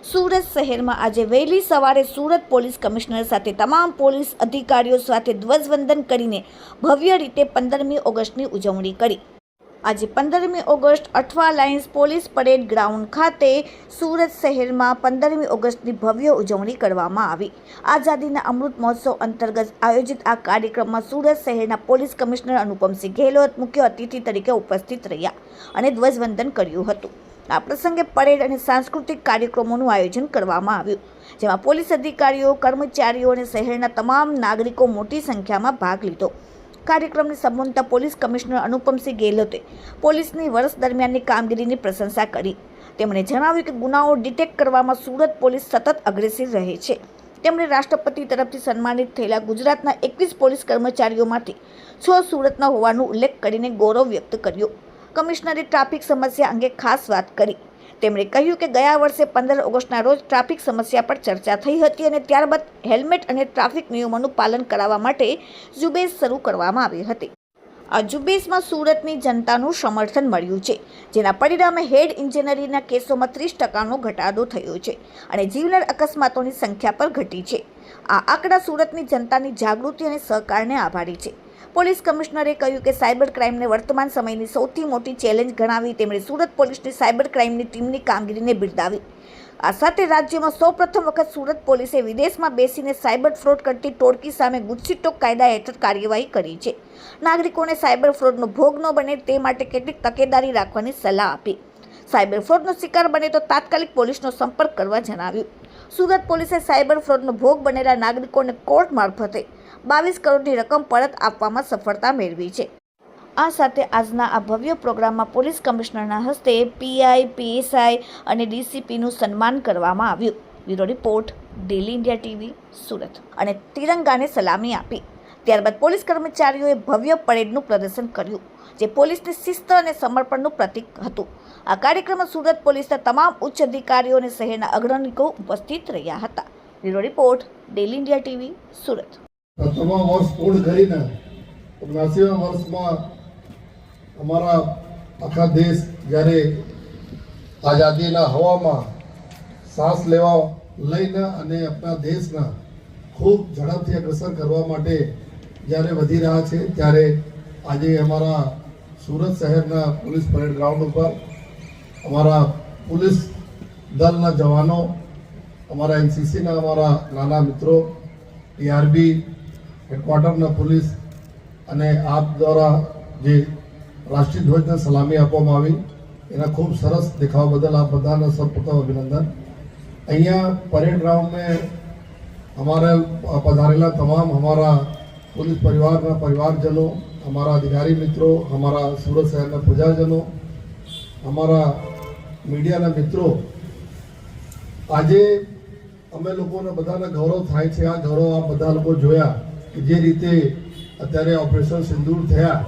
સુરત શહેરમાં આજે વહેલી સવારે સુરત પોલીસ કમિશનર સાથે તમામ પોલીસ અધિકારીઓ સાથે ધ્વજવંદન કરીને ભવ્ય રીતે 15મી ઓગસ્ટની ઉજવણી કરી। આજે 15મી August Athwa Lines police parade ground ખાતે સુરત શહેરમાં 15મી ઓગસ્ટની ભવ્ય ઉજવણી કરવામાં આવી। આઝાદીના અમૃત મહોત્સવ અંતર્ગત આયોજિત આ કાર્યક્રમમાં સુરત શહેરના પોલીસ કમિશનર અનુપમસિંહ ગેહલોત મુખ્ય અતિથિ તરીકે ઉપસ્થિત રહ્યા અને ધ્વજવંદન કર્યું હતું। આ પ્રસંગે પરેડ અને સાંસ્કૃતિક કાર્યક્રમોનું આયોજન કરવામાં આવ્યું, જેમાં પોલીસ અધિકારીઓ, કર્મચારીઓ અને શહેરના તમામ નાગરિકો મોટી સંખ્યામાં ભાગ લીધો। કાર્યક્રમને સંબોધતા પોલીસ કમિશનર અનુપમસિંહ ગેહલોતે પોલીસની વર્ષ દરમિયાનની કામગીરીની પ્રશંસા કરી। તેમણે જણાવ્યું કે ગુનાઓ ડિટેક્ટ કરવામાં સુરત પોલીસ સતત અગ્રેસર રહે છે। તેમણે રાષ્ટ્રપતિ તરફથી સન્માનિત થયેલા ગુજરાતના 21 પોલીસ કર્મચારીઓમાંથી 6 સુરતના હોવાનો ઉલ્લેખ કરીને ગૌરવ વ્યક્ત કર્યો। કમિશનરે ટ્રાફિક સમસ્યા અંગે ખાસ વાત કરી। તેમણે કહ્યું કે ગયા વર્ષે 15 ઓગસ્ટના રોજ ટ્રાફિક સમસ્યા પર ચર્ચા થઈ હતી અને ત્યારબાદ હેલ્મેટ અને ટ્રાફિક નિયમોનું પાલન કરાવવા માટે ઝુંબેશ શરૂ કરવામાં આવી હતી। આ ઝુંબેશમાં સુરતની જનતાનું સમર્થન મળ્યું છે, જેના પરિણામે હેડ ઇન્જરીના કેસોમાં 30%નો ઘટાડો થયો છે અને જીવલેણ અકસ્માતોની સંખ્યા પણ ઘટી છે। આ આંકડા સુરતની જનતાની જાગૃતિ અને સહકારને આભારી છે। પોલીસ કમિશનરે કહ્યું કે સાયબર ક્રાઇમને વર્તમાન સમયની સૌથી મોટી ચેલેન્જ ગણાવી તેમણે સુરત પોલીસની સાયબર ક્રાઇમની ટીમની કામગીરીને બિરદાવી। આ સાથે રાજ્યમાં સૌપ્રથમ વખત સુરત પોલીસે વિદેશમાં બેસીને સાયબર ફ્રોડ કરતી ટોળકી સામે ગુજસીટોક કાયદા હેઠળ કાર્યવાહી કરી છે। નાગરિકોને સાયબર ફ્રોડનો ભોગ ન બને તે માટે કેટલીક તકેદારી રાખવાની સલાહ આપી। સાયબર ફ્રોડનો શિકાર બને તો તાત્કાલિક પોલીસનો સંપર્ક કરવા જણાવ્યું। સુરત પોલીસે સાયબર ફ્રોડનો ભોગ બનેલા નાગરિકોને કોર્ટ મારફતે 22 કરોડની રકમ પરત આપવામાં સફળતા મેળવી છે। આ સાથે આજના આ ભવ્ય પ્રોગ્રામમાં પોલીસ કમિશનરના હસ્તે પીઆઈ, પીએસઆઈ અને ડીસીપીનું સન્માન કરવામાં આવ્યું। Bureau report, daily India TV, Surat. અને તિરંગાને સલામી આપી। ત્યારબાદ પોલીસ કર્મચારીઓએ ભવ્ય પરેડનું પ્રદર્શન કર્યું, જે પોલીસની શિસ્ત અને સમર્પણનું પ્રતીક હતું। આ કાર્યક્રમમાં સુરત પોલીસના તમામ ઉચ્ચ અધિકારીઓ અને શહેરના અગ્રણીઓ ઉપસ્થિત રહ્યા હતા। Bureau report, daily India TV, Surat. તમામ વર્ષ પૂર્ણ કરીને 79મા વર્ષમાં અમારા આખા દેશ જ્યારે આઝાદીના હવામાં શ્વાસ લેવા લઈને અને આપણા દેશના ખૂબ ઝડપથી અગ્રસર કરવા માટે જ્યારે વધી રહ્યા છે, ત્યારે આજે અમારા સુરત શહેરના પોલીસ પરેડ ગ્રાઉન્ડ ઉપર અમારા પોલીસ દળના જવાનો, અમારા એનસીસીના અમારા નાના મિત્રો, ટીઆરબી હેડક્વાર્ટરના પોલીસ અને આપ દ્વારા જે રાષ્ટ્રીય ધ્વજને સલામી આપવામાં આવી, એના ખૂબ સરસ દેખાવ બદલ આપ બધાને સૌપ્રથમ અભિનંદન। અહીંયા પરેડ ગ્રાઉન્ડ में हमारे पधारेला तमाम हमारा पुलिस परिवाરના परिवारजनों, हमारा अधिकारी मित्रों, हमारा सूरत शहરના प्रजाजनों, हमारा મીડિયાના મિત્રો, આજે અમે લોકોને બધાને ગૌરવ થાય છે। આ ગૌરવ આ બધા લોકો જોયા કે જે રીતે અત્યારે ઓપરેશન સિંદૂર થયા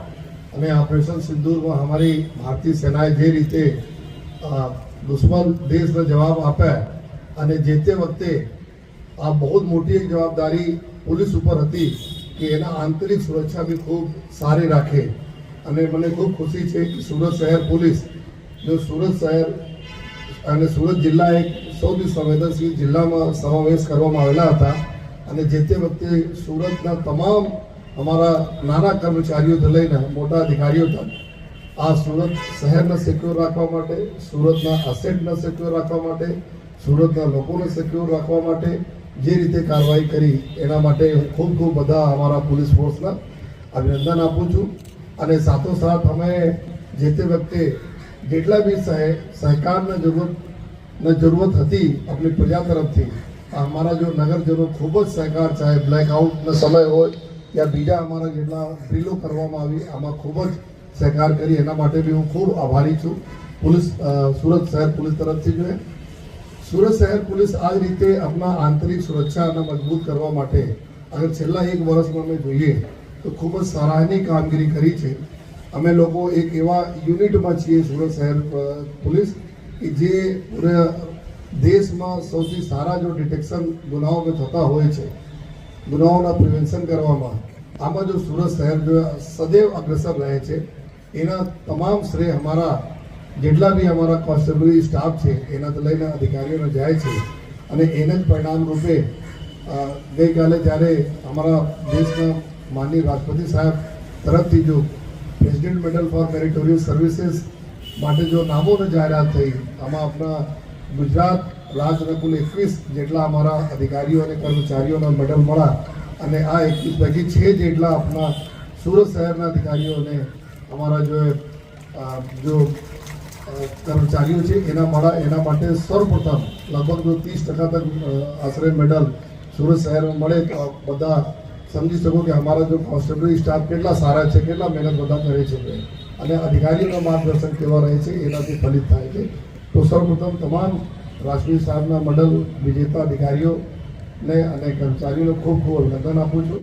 અને ઓપરેશન સિંદૂરમાં અમારી ભારતીય સેનાએ જે રીતે દુશ્મન દેશને જવાબ આપ્યા અને જે તે વખતે આ બહુ મોટી એક જવાબદારી પોલીસ ઉપર હતી કે એના આંતરિક સુરક્ષા બી ખૂબ સારી રાખે। અને મને ખૂબ ખુશી છે કે સુરત શહેર પોલીસ, જો સુરત શહેર અને સુરત જિલ્લા એક સૌથી સંવેદનશીલ જિલ્લામાં સમાવેશ કરવામાં આવેલા હતા અને જે તે વખતે સુરતના તમામ અમારા નાના કર્મચારીઓથી લઈને મોટા અધિકારીઓ તક આ સુરત શહેરને સિક્યોર રાખવા માટે, સુરતના અસેટને સિક્યોર રાખવા માટે, સુરતના લોકોને સિક્યોર રાખવા માટે જે રીતે કાર્યવાહી કરી એના માટે હું ખૂબ બધા અમારા પોલીસ ફોર્સના અભિનંદન આપું છું। અને સાથોસાથ અમે જે તે વખતે જેટલા બી સહકારની જરૂરત હતી આપણી પ્રજા તરફથી, અમારા જો નગરજનો ખૂબ જ સહકાર, ચાહે બ્લેકઆઉટનો સમય હોય યા બીજા અમારા જેટલા ડ્રીલો કરવામાં આવી, આમાં ખૂબ જ સહકાર કરી, એના માટે બી હું ખૂબ આભારી છું પોલીસ સુરત શહેર પોલીસ તરફથી। જોઈએ સુરત શહેર પોલીસ આ જ રીતે આપણા આંતરિક સુરક્ષાને મજબૂત કરવા માટે અગર છેલ્લા 1 વર્ષમાં અમે જોઈએ તો ખૂબ જ સરાહનીય કામગીરી કરી છે। અમે લોકો એક એવા યુનિટમાં છીએ સુરત શહેર પોલીસ કે જે પૂરા દેશમાં સૌથી સારા જો ડિટેક્શન ગુનાઓ થતા હોય છે, ગુનાઓના પ્રિવેન્શન કરવામાં, આમાં જો સુરત શહેર જો સદૈવ અગ્રસર રહે છે, એના તમામ શ્રેય અમારા જેટલા બી અમારા કોન્સ્ટેબલરી સ્ટાફ છે એનાથી લઈને અધિકારીઓને જાય છે અને એને જ પરિણામ રૂપે ગઈકાલે જ્યારે અમારા દેશના માનનીય રાષ્ટ્રપતિ સાહેબ તરફથી જો president medal four meritorious services માટે જો નામોની જાહેરાત થઈ, આમાં આપણા ગુજરાત રાજ્યના કુલ 21 જેટલા અમારા અધિકારીઓ અને કર્મચારીઓના મેડલ મળ્યા અને આ 21 પૈકી 6 જેટલા આપણા સુરત શહેરના અધિકારીઓને અમારા જો કર્મચારીઓ છે એના મળ્યા. એના માટે સર્વપ્રથમ લગભગ જો 30% તક આશરે મેડલ સુરત શહેરમાં મળે તો બધા સમજી શકો કે અમારા જો કોન્સ્ટેબલરી સ્ટાફ કેટલા સારા છે, કેટલા મહેનત બધા કરે છે અને અધિકારીઓના માર્ગદર્શન કેવા રહે છે એનાથી ફલિત થાય છે. તો સર્વપ્રથમ તમામ રાષ્ટ્રીય સ્તરના મેડલ વિજેતા અધિકારીઓને અને કર્મચારીઓને ખૂબ ખૂબ અભિનંદન આપું છું.